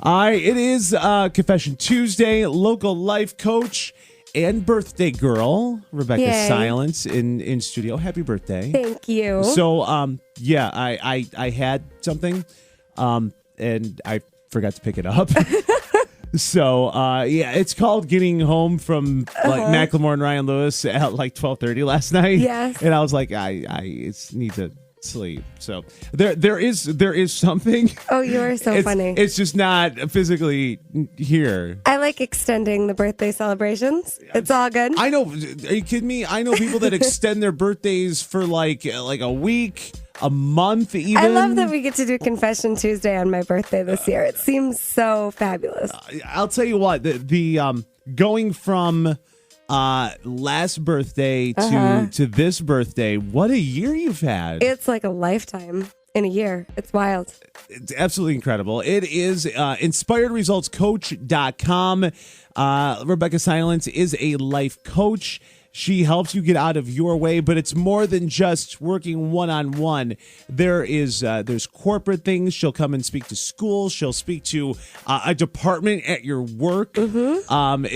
It is Confession Tuesday. Local life coach and birthday girl, Rebecca Yay. Silence in studio. Happy birthday. Thank you. So, I had something, and I forgot to pick it up. So, it's called getting home from Macklemore and Ryan Lewis at like 12:30 last night. Yes. And I was like, I need to sleep. So there is something. Oh, you are so funny. It's just not physically here. I like extending the birthday celebrations. It's all good. I know. Are you kidding me? I know people that extend their birthdays for like a week, a month even. I love that we get to do Confession Tuesday on my birthday this year. It seems so fabulous. I'll tell you what, the going from last birthday to this birthday, what a year you've had. It's like a lifetime in a year. It's wild. It's absolutely incredible. It is inspiredresultscoach.com. Rebecca Silence is a life coach. She helps you get out of your way, but it's more than just working one-on-one. There's corporate things. She'll come and speak to schools. She'll speak to a department at your work. Mm-hmm.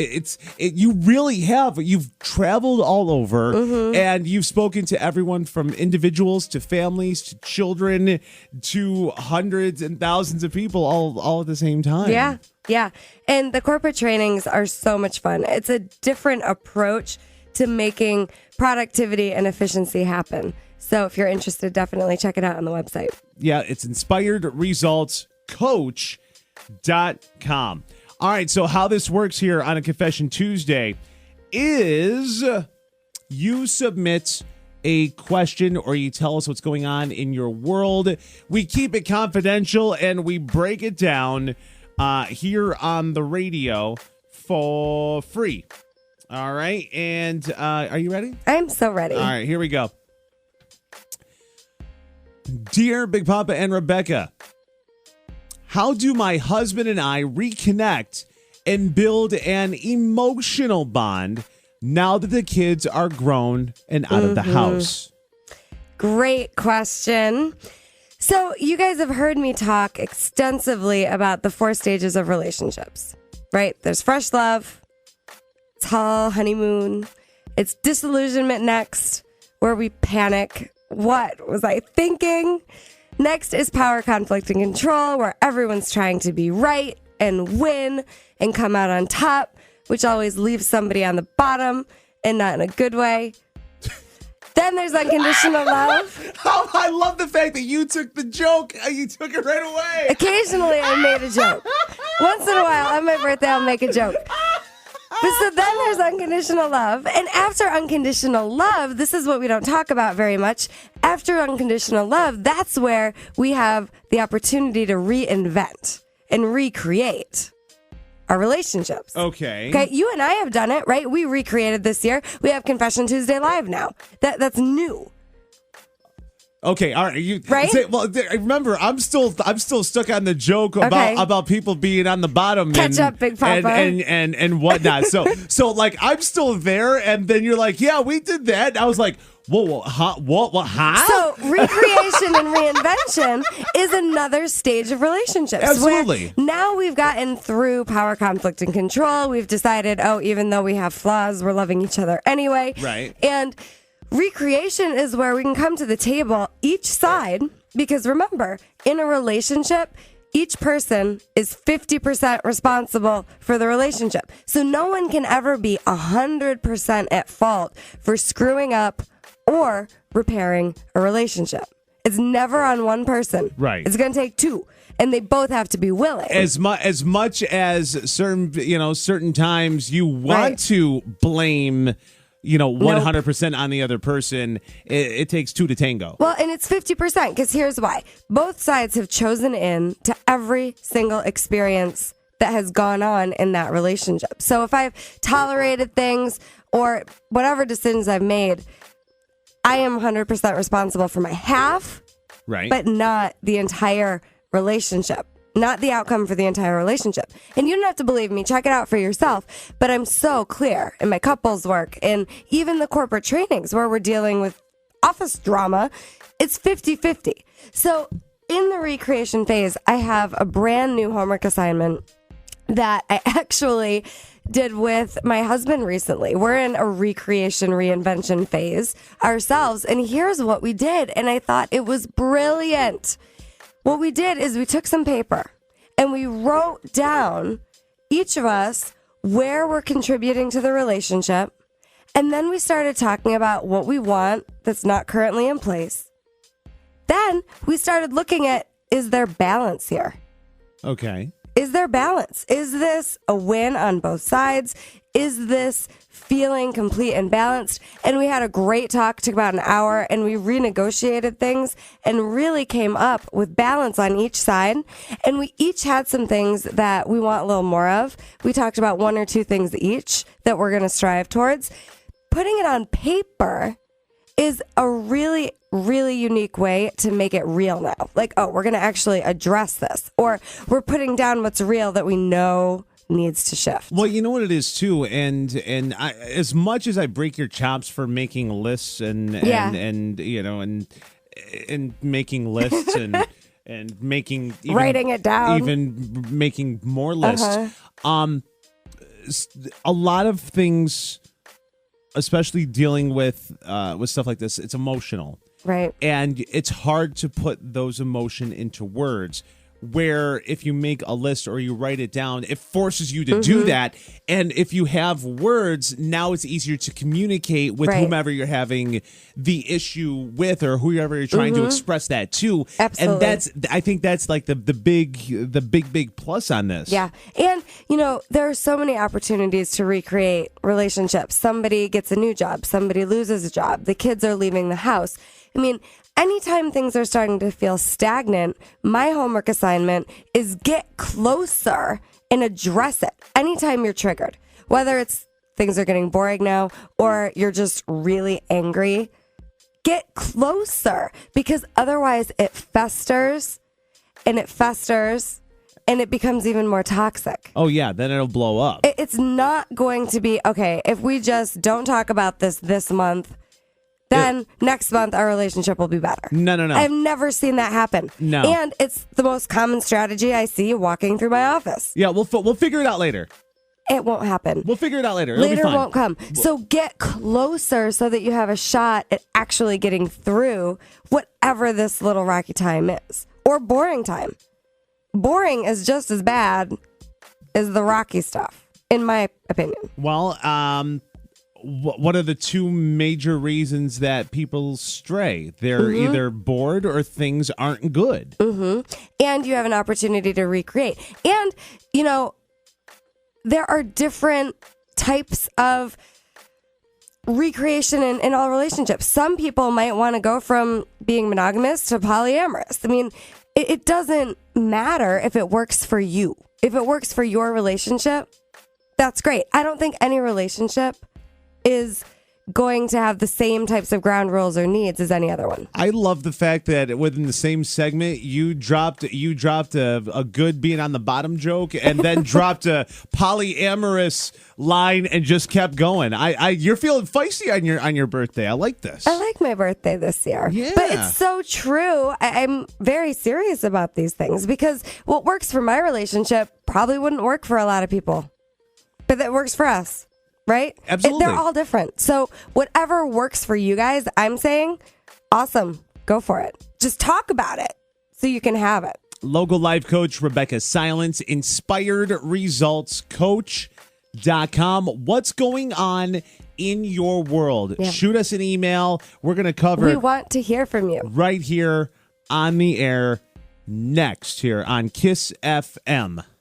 You really have. You've traveled all over, and you've spoken to everyone from individuals to families to children to hundreds and thousands of people all at the same time. Yeah. And the corporate trainings are so much fun. It's a different approach to making productivity and efficiency happen. So if you're interested, definitely check it out on the website. Yeah, it's inspiredresultscoach.com. All right, so how this works here on a Confession Tuesday is you submit a question or you tell us what's going on in your world. We keep it confidential and we break it down here on the radio for free. All right, and are you ready? I'm so ready. All right, here we go. Dear Big Papa and Rebecca, how do my husband and I reconnect and build an emotional bond now that the kids are grown and out of the house? Great question. So you guys have heard me talk extensively about the 4 stages of relationships, right? There's fresh love. Tall honeymoon. It's disillusionment next, where we panic. What was I thinking? Next is power, conflict, and control, where everyone's trying to be right and win and come out on top, which always leaves somebody on the bottom and not in a good way. Then there's unconditional love. Oh, I love the fact that you took the joke. You took it right away. Occasionally I made a joke. Once in a while on my birthday I'll make a joke. But so then there's unconditional love. And after unconditional love, this is what we don't talk about very much. After unconditional love, that's where we have the opportunity to reinvent and recreate our relationships. Okay. You and I have done it, right? We recreated this year. We have Confession Tuesday Live now. That's new. Okay, all right. Right? Remember, I'm still stuck on the joke about people being on the bottom. Catch up, Big Papa. And whatnot. So like I'm still there, and then you're like, yeah, we did that. And I was like, whoa, huh? What? Huh? So recreation and reinvention is another stage of relationships. Absolutely. Where now we've gotten through power, conflict, and control. We've decided, even though we have flaws, we're loving each other anyway. Right. And recreation is where we can come to the table, each side, because remember, in a relationship, each person is 50% responsible for the relationship. So no one can ever be 100% at fault for screwing up or repairing a relationship. It's never on one person. Right. It's going to take 2. And they both have to be willing. As much as certain times you want to blame 100% on the other person, it takes 2 to tango. Well, and it's 50%, because here's why. Both sides have chosen in to every single experience that has gone on in that relationship. So if I've tolerated things or whatever decisions I've made, I am 100% responsible for my half, right? But not the entire relationship. Not the outcome for the entire relationship. And you don't have to believe me. Check it out for yourself. But I'm so clear in my couples work and even the corporate trainings where we're dealing with office drama. It's 50-50. So in the recreation phase, I have a brand new homework assignment that I actually did with my husband recently. We're in a recreation reinvention phase ourselves, and here's what we did, and I thought it was brilliant. What we did is we took some paper and we wrote down, each of us, where we're contributing to the relationship, and then we started talking about what we want that's not currently in place. Then we started looking at, is there balance here? Okay. Is there balance? Is this a win on both sides? Is this feeling complete and balanced? And we had a great talk, took about an hour, and we renegotiated things and really came up with balance on each side. And we each had some things that we want a little more of. We talked about 1 or 2 things each that we're going to strive towards. Putting it on paper is a really, really unique way to make it real now. Like, oh, we're going to actually address this, or we're putting down what's real that we know needs to shift. Well, you know what it is too, and as much as I break your chops for making lists and you know and making lists and making writing it down, even making more lists. A lot of things, especially dealing with stuff like this, it's emotional. Right. And it's hard to put those emotion into words, where if you make a list or you write it down, it forces you to do that. And if you have words, now it's easier to communicate with whomever you're having the issue with, or whoever you're trying to express that to. Absolutely. And I think that's like the big plus on this. Yeah. And, you know, there are so many opportunities to recreate relationships. Somebody gets a new job. Somebody loses a job. The kids are leaving the house. I mean, anytime things are starting to feel stagnant, my homework assignment is get closer and address it anytime you're triggered. Whether it's things are getting boring now or you're just really angry, get closer, because otherwise it festers and it festers and it becomes even more toxic. Oh, yeah, then it'll blow up. It's not going to be, okay, if we just don't talk about this month, then next month our relationship will be better. No. I've never seen that happen. No. And it's the most common strategy I see walking through my office. Yeah, we'll figure it out later. It won't happen. We'll figure it out later. It'll be Later fine. won't come. So get closer so that you have a shot at actually getting through whatever this little rocky time is. Or boring time. Boring is just as bad as the rocky stuff, in my opinion. Well, what are the 2 major reasons that people stray? They're either bored or things aren't good. And you have an opportunity to recreate. And, you know, there are different types of recreation in all relationships. Some people might want to go from being monogamous to polyamorous. I mean, it doesn't matter if it works for you. If it works for your relationship, that's great. I don't think any relationship is going to have the same types of ground rules or needs as any other one. I love the fact that within the same segment, you dropped a good being on the bottom joke, and then dropped a polyamorous line and just kept going. You're feeling feisty on your birthday. I like this. I like my birthday this year. Yeah. But it's so true. I'm very serious about these things, because what works for my relationship probably wouldn't work for a lot of people. But that works for us. Right? Absolutely. They're all different. So whatever works for you guys, I'm saying, awesome. Go for it. Just talk about it so you can have it. Local life coach Rebecca Silence, inspiredresultscoach.com. What's going on in your world? Yeah. Shoot us an email. We're going to cover We it want to hear from you. right here on the air next here on Kiss FM.